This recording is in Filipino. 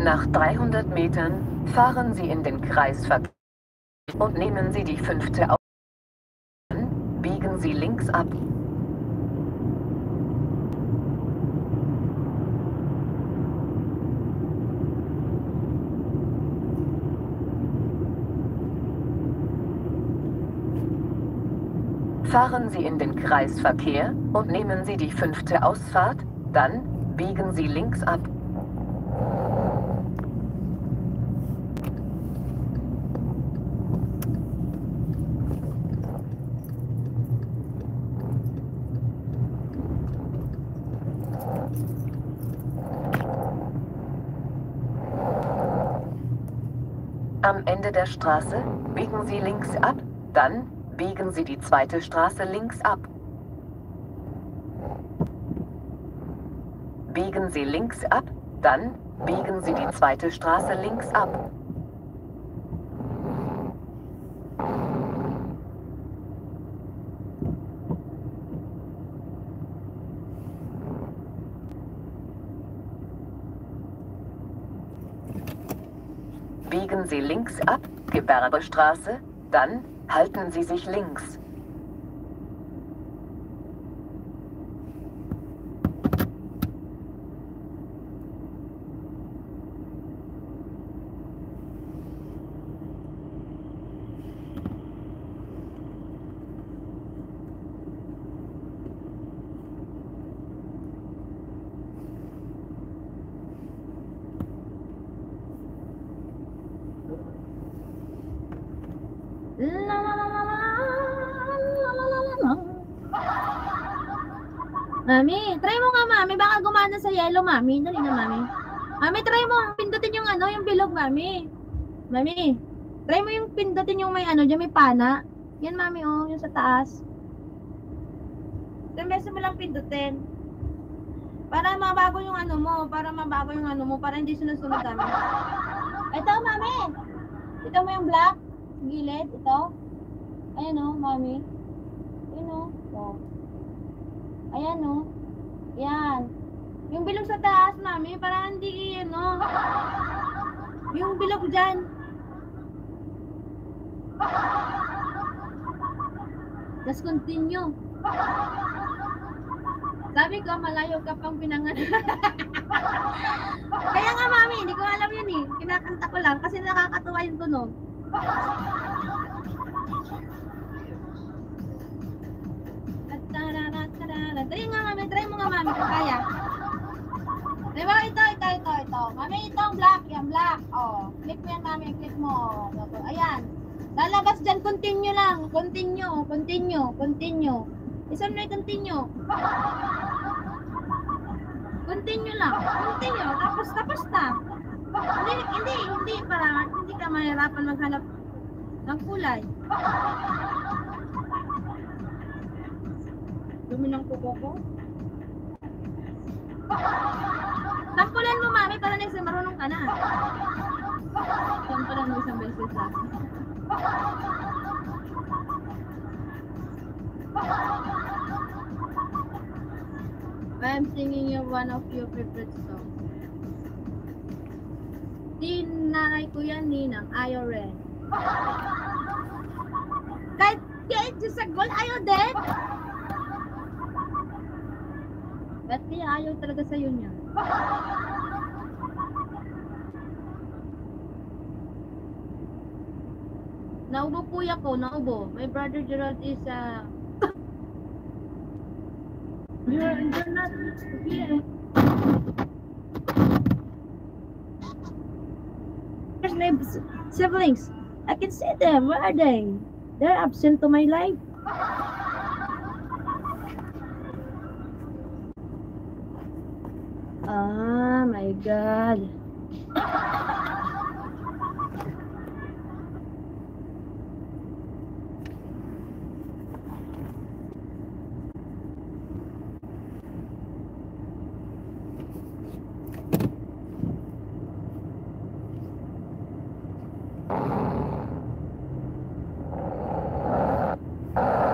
Nach 300 Metern fahren Sie in den Kreisverkehr und nehmen Sie die 5. Ausfahrt. Dann biegen Sie links ab. Fahren Sie in den Kreisverkehr und nehmen Sie die 5. Ausfahrt, dann biegen Sie links ab. Am Ende der Straße biegen Sie links ab, dann biegen Sie die 2. Straße links ab. Biegen Sie links ab, dann biegen Sie die 2. Straße links ab. Biegen Sie links ab, Gewerbestraße, dann halten Sie sich links. Mami, try mo nga, Mami. Baka gumana sa yellow, Mami. Dali na, Mami. Mami, try mo. Pindutin yung ano, yung bilog, Mami. Mami, try mo yung pindutin yung may ano, dyan may pana. Yan, Mami, oh, yung sa taas. Then, beses mo lang pindutin. Para mabago yung ano mo, para hindi sinusunod kami. Ito, Mami. Ito mo yung black. Gilid, ito. Ayan, oh, Mami. Ayan, oh. Oh. Ayan, oh. Yan. Yung bilog sa taas, Mami, para hindi, ano. Yung bilog dyan. Just continue. Sabi ko, malayo ka pang pinanganak. Kaya nga, Mami, hindi ko alam yun eh. Kinakanta ko lang kasi nakakatuwa yung tunog. Try nga, Mami. Try mo nga, Mami, kung kaya. Diba? Ito. Mami, itong black. Yan, black. Oh. Click mo yan, Mami. Click mo. Ayan. Lalabas dyan. Continue lang. Continue. Isang na continue. Continue lang. Continue. Tapos na. Hindi para hindi ka mahirapan maghanap ng kulay. Dumi ng kuko ko. Sampulan mo, Mami, para next time marunong ka na. Sampulan mo isang beses lang. I'm singing you one of your favorite songs. Tinay ko yan, Ninang. Ayaw rin. Kahit sa goal, ayaw din. Ba't kaya ayaw talaga sa'yo niya? Naubo kuya ko, naubo. My brother Gerald is you're not here. Where's my siblings? I can see them. Where are they? They're absent to my life. Ah, my God.